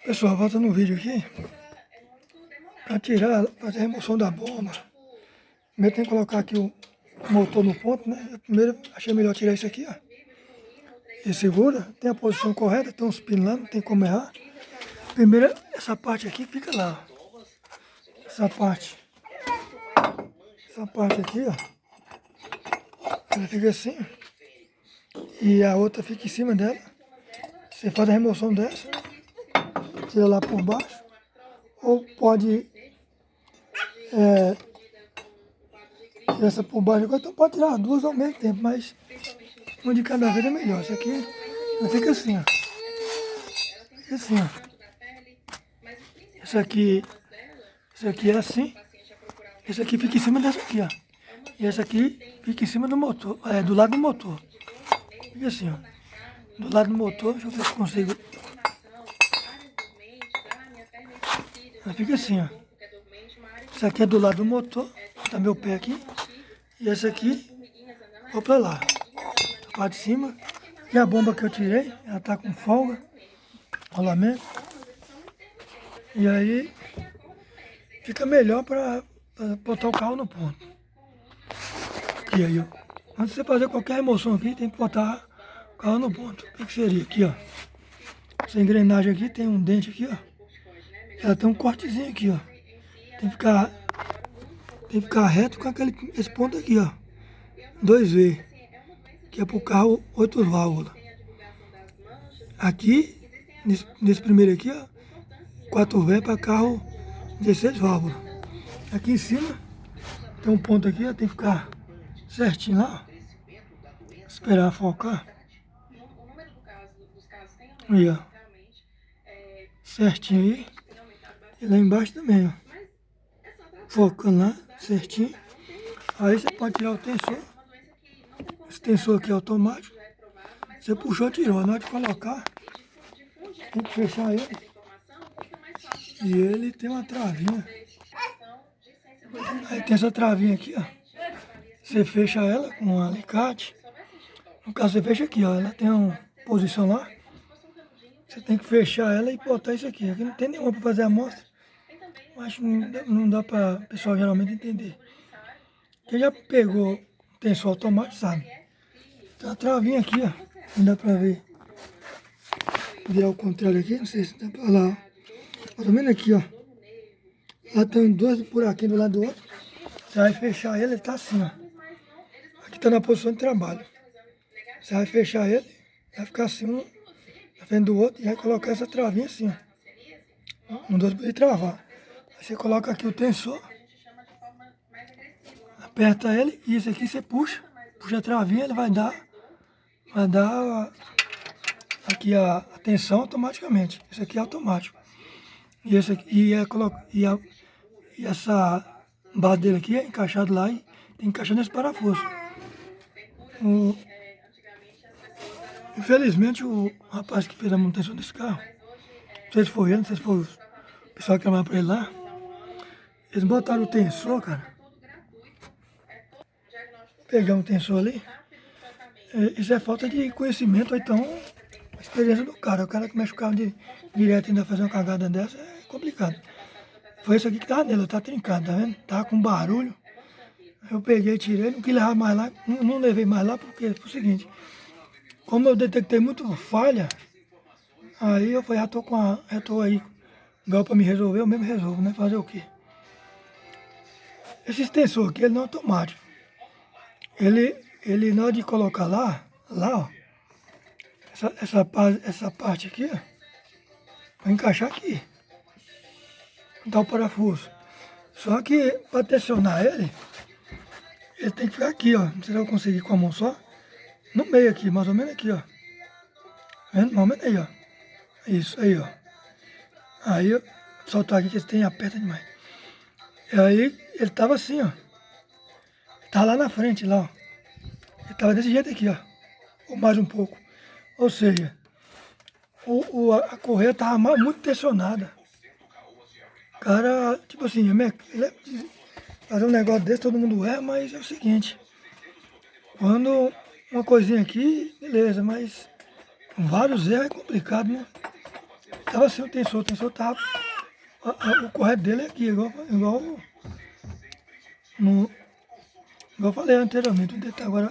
Pessoal, voltando no vídeo aqui, para tirar, fazer a remoção da bomba, primeiro tem que colocar aqui o motor no ponto, né? Eu primeiro achei melhor tirar isso aqui, ó. E segura, tem a posição correta, tem uns pinos lá, não tem como errar. Primeiro, essa parte aqui fica lá, ó. Essa parte aqui, ó, ela fica assim, e a outra fica em cima dela. Você faz a remoção dessa, tira lá por baixo, ou pode essa por baixo agora, então pode tirar as duas ao mesmo tempo, mas uma de cada vez é melhor. Isso aqui fica assim, ó. Fica assim, ó. Essa aqui é assim. Essa aqui fica em cima dessa aqui, ó. E essa aqui fica em cima do motor, do lado do motor. Fica assim, ó. Do lado do motor, deixa eu ver se consigo. Ela fica assim, ó. Essa aqui é do lado do motor, tá meu pé aqui. E essa aqui, vou pra lá. A parte de cima. E a bomba que eu tirei, ela tá com folga, rolamento. E aí, fica melhor para botar o carro no ponto. Aqui, aí, ó. Antes de você fazer qualquer remoção aqui, tem que botar o carro no ponto. O que seria? Aqui, ó. Essa engrenagem aqui tem um dente aqui, ó. Ela tem um cortezinho aqui, ó. Tem que ficar reto com esse ponto aqui, ó. 2V. Que é pro carro 8 válvulas. Aqui, nesse primeiro aqui, ó. 4V para carro 16 válvulas. Aqui em cima tem um ponto aqui, ó, tem que ficar certinho lá. Esperar focar. Aí, ó. Certinho aí. E lá embaixo também, ó. Focando lá, certinho. Aí você pode tirar o tensor. Esse tensor aqui é automático. Você puxou, tirou. Na hora de colocar, tem que fechar ele. E ele tem uma travinha. Aí tem essa travinha aqui, ó. Você fecha ela com um alicate. No caso, você fecha aqui, ó. Ela tem uma posição lá. Você tem que fechar ela e botar isso aqui. Aqui não tem nenhuma para fazer a amostra. Mas não dá para o pessoal geralmente entender. Quem já pegou tensor automático sabe. Tem uma travinha aqui, ó. Não dá para ver. Vou virar o contrário aqui. Não sei se dá para lá. Mais ou menos aqui, ó. Lá tem dois buraquinhos do lado do outro. Você vai fechar ele tá assim, ó. Aqui tá na posição de trabalho. Você vai fechar ele, vai ficar assim, um na frente do outro, e vai colocar essa travinha assim, ó. Um, dois, e travar. Aí você coloca aqui o tensor, aperta ele, e esse aqui você puxa a travinha, ele vai dar aqui a tensão automaticamente. Esse aqui é automático. E esse aqui, e essa base dele aqui é encaixado lá e tem que encaixar nesse parafuso. Infelizmente, o rapaz que fez a manutenção desse carro, não sei se foi ele, não sei se foi o pessoal que trabalha para ele lá, eles botaram o tensor, cara. Pegar um tensor ali, isso é falta de conhecimento, ou então a experiência do cara. O cara que mexe o carro direto e ainda fazer uma cagada dessa é complicado. Foi isso aqui que tava nele, tá trincado, tá vendo? Tava com barulho. Eu peguei, tirei, não quis levar mais lá, não levei mais lá porque foi o seguinte. Como eu detectei muito falha, aí eu falei, já tô aí, igual para me resolver, eu mesmo resolvo, né? Fazer o quê? Esse extensor aqui, ele não é automático. Ele na hora de colocar lá, ó, essa parte aqui, ó, vai encaixar aqui. Dá o parafuso. Só que para tensionar ele tem que ficar aqui, ó. Não sei se eu conseguir com a mão só. No meio aqui, mais ou menos aqui, ó. Vendo? Mais ou menos aí, ó. Isso, aí, ó. Aí eu soltar aqui que esse tem aperta demais. E aí ele tava assim, ó. Ele tava lá na frente, lá, ó. Ele tava desse jeito aqui, ó. Ou mais um pouco. Ou seja, a correia tava muito tensionada. O cara, tipo assim, ele fazer um negócio desse, todo mundo mas é o seguinte. Quando uma coisinha aqui, beleza, mas vários erros é complicado, né? tava sem o tensor tava. O correto dele é aqui, igual no, igual eu falei anteriormente.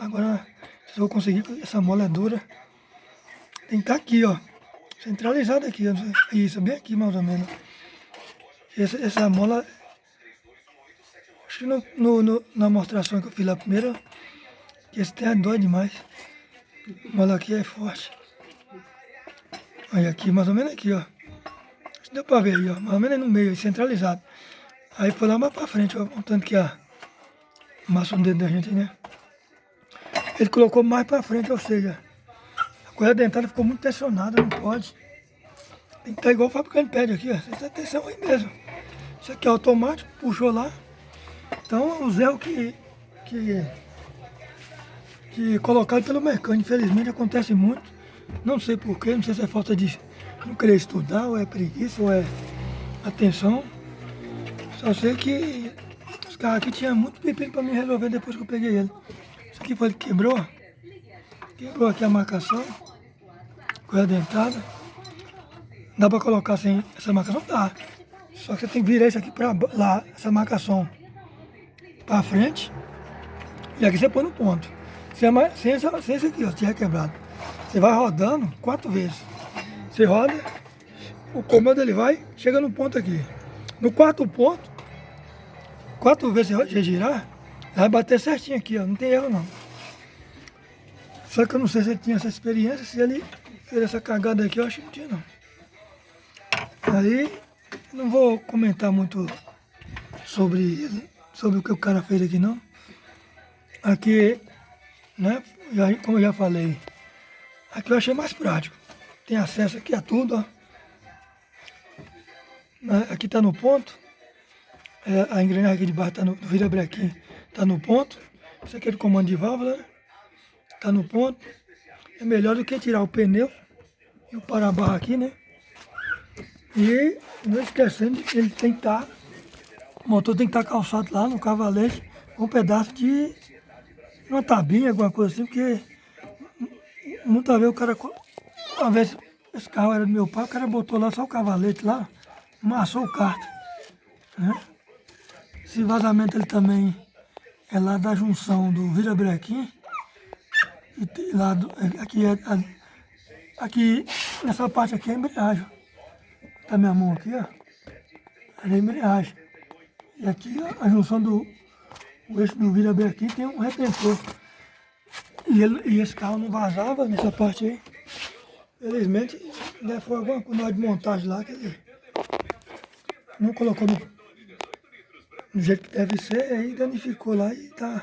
Agora, se eu conseguir, essa mola é dura. Tem que estar aqui, ó. Centralizado aqui, ó. Isso, bem aqui mais ou menos. Essa mola, acho que na mostração que eu fiz lá primeiro, que esse tem é dói demais. A mola aqui é forte. Aí aqui, mais ou menos aqui, ó. Acho que deu pra ver aí, ó. Mais ou menos no meio, centralizado. Aí foi lá mais pra frente, ó. Tanto que a massa do dedo da gente, né? Ele colocou mais pra frente, ou seja, a correia dentada ficou muito tensionada, não pode. Tem que estar igual o fabricante pede aqui, ó. Essa atenção aí mesmo. Isso aqui é automático, puxou lá. Então, os erros que colocaram pelo mecânico, infelizmente acontece muito. Não sei porquê, não sei se é falta de não querer estudar, ou é preguiça, ou é atenção. Só sei que os carros aqui tinham muito pepino para me resolver depois que eu peguei ele. Isso aqui foi ele que quebrou, ó. Quebrou aqui a marcação, correia dentada. Dá para colocar sem essa marcação? Dá. Só que você tem que virar isso aqui para lá, essa marcação para frente. E aqui você põe no ponto. Sem esse aqui, ó, se tiver quebrado. Você vai rodando 4 vezes. Você roda, o comando ele vai, chega no ponto aqui. No quarto ponto, 4 vezes você girar, vai bater certinho aqui, ó. Não tem erro não. Só que eu não sei se ele tinha essa experiência, se ele fez essa cagada aqui, eu acho que não tinha não. Aí, não vou comentar muito sobre o que o cara fez aqui não. Aqui, né, como eu já falei, aqui eu achei mais prático. Tem acesso aqui a tudo, ó. Aqui está no ponto. A engrenagem aqui de baixo está no virabrequim, está no ponto. Isso aqui é do comando de válvula, né? Está no ponto. É melhor do que tirar o pneu e o para-barra aqui, né? E não esquecendo que ele tem que estar, o motor tem que estar calçado lá no cavalete com um pedaço de uma tabinha, alguma coisa assim, porque muitas vezes o cara, uma vez esse carro era do meu pai, o cara botou lá só o cavalete lá, amassou o kart, né? Esse vazamento ele também é lá da junção do virabrequim e lá aqui nessa parte aqui é a embreagem. Tá minha mão aqui, ó. É a embreagem. E aqui ó, a junção o eixo do virabrequim tem um retentor. E esse carro não vazava nessa parte aí. Felizmente, né, foi alguma coisa de montagem lá que ele não colocou no jeito que deve ser, aí danificou lá e tá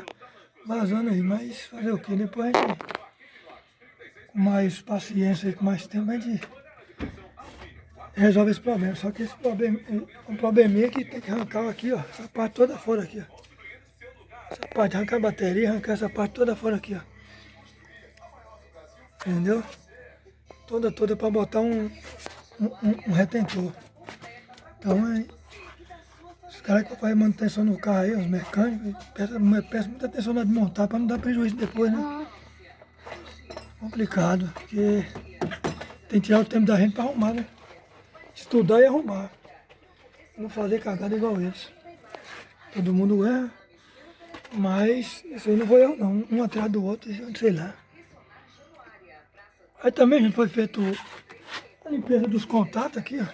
vazando aí. Mas fazer o que? Depois a gente, com mais paciência e com mais tempo, a gente resolve esse problema. Só que esse problema, um probleminha que tem que arrancar aqui, ó. Essa parte toda fora aqui, ó. Essa parte, arrancar a bateria, arrancar essa parte toda fora aqui, ó. Entendeu? Toda para botar um retentor. Então, os caras que fazem manutenção no carro aí, os mecânicos, prestam muita atenção na hora de montar para não dar prejuízo depois, né? Complicado, porque tem que tirar o tempo da gente para arrumar, né? Estudar e arrumar. Não fazer cagada igual eles. Todo mundo erra, mas isso aí não foi eu não. Um atrás do outro, sei lá. Aí também a gente foi feito a limpeza dos contatos aqui, ó.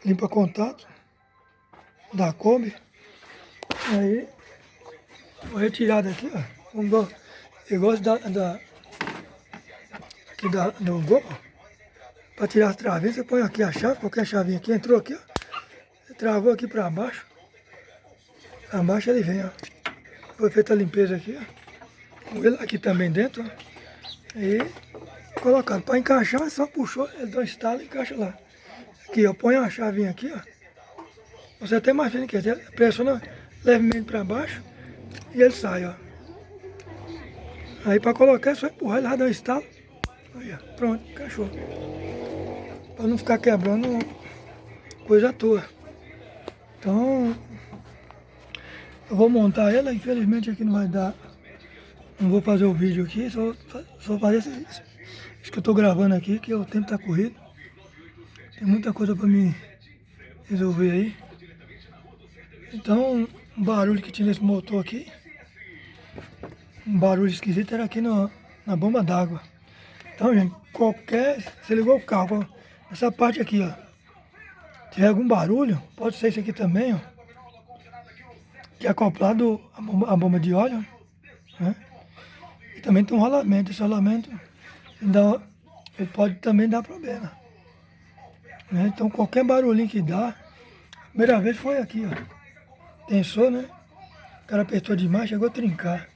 Limpa contato da Kombi. Aí foi retirado aqui, ó. Eu gosto do gol. Para tirar as travinhas, você põe aqui a chave, qualquer chavinha aqui, entrou aqui, ó. Você travou aqui para baixo. Para baixo ele vem, ó. Foi feita a limpeza aqui, ó. Ele aqui também dentro, ó. Aí, colocado. Para encaixar, só puxou, ele dá um estalo e encaixa lá. Aqui, ó, põe a chavinha aqui, ó. Você até mais fino que esse. Pressiona levemente para baixo e ele sai, ó. Aí para colocar, é só empurrar, ele vai dar um estalo. Aí, ó, pronto, encaixou. Para não ficar quebrando coisa à toa. Então, eu vou montar ela, infelizmente aqui não vai dar. Não vou fazer o vídeo aqui, só fazer isso que eu estou gravando aqui, que o tempo está corrido. Tem muita coisa para me resolver aí. Então, um barulho que tinha nesse motor aqui, um barulho esquisito era aqui na bomba d'água. Então, gente, você ligou o carro, essa parte aqui, ó, tiver algum barulho, pode ser isso aqui também, ó, que é acoplado a bomba de óleo, né? E também tem um rolamento, esse rolamento, então, ele pode também dar problema, né? Então, qualquer barulhinho que dá, a primeira vez foi aqui, ó. Tensou, né? O cara apertou demais, chegou a trincar.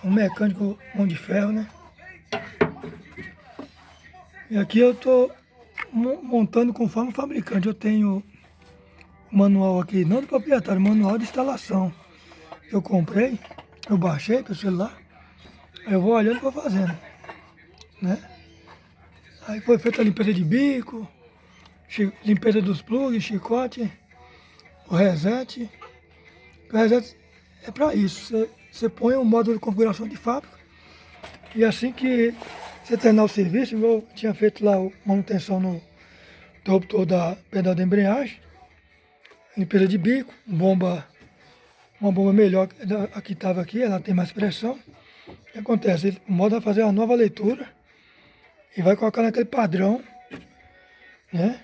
Um mecânico mão de ferro, né? E aqui eu tô montando conforme o fabricante. Eu tenho o manual aqui, não do proprietário, manual de instalação. Eu comprei, eu baixei pelo celular. Aí eu vou olhando e vou fazendo, né? Aí foi feita a limpeza de bico, limpeza dos plugs, chicote, o reset. O reset é para isso. Você põe um módulo de configuração de fábrica e assim que você terminar o serviço, eu tinha feito lá a manutenção no interruptor da pedal da embreagem, limpeza de bico, uma bomba melhor a que estava aqui, ela tem mais pressão. O que acontece? O modo vai fazer uma nova leitura e vai colocar naquele padrão, né?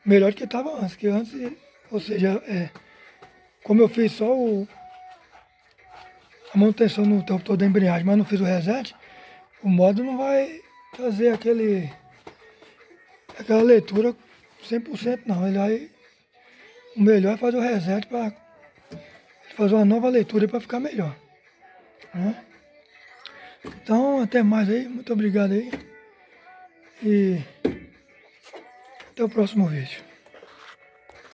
Melhor do que estava antes, que antes, ou seja, como eu fiz só a manutenção no interruptor da embreagem, mas não fiz o reset, o modo não vai fazer aquela leitura 100% não. O melhor é fazer o reset para fazer uma nova leitura para ficar melhor, né? Então, até mais aí, muito obrigado aí e até o próximo vídeo.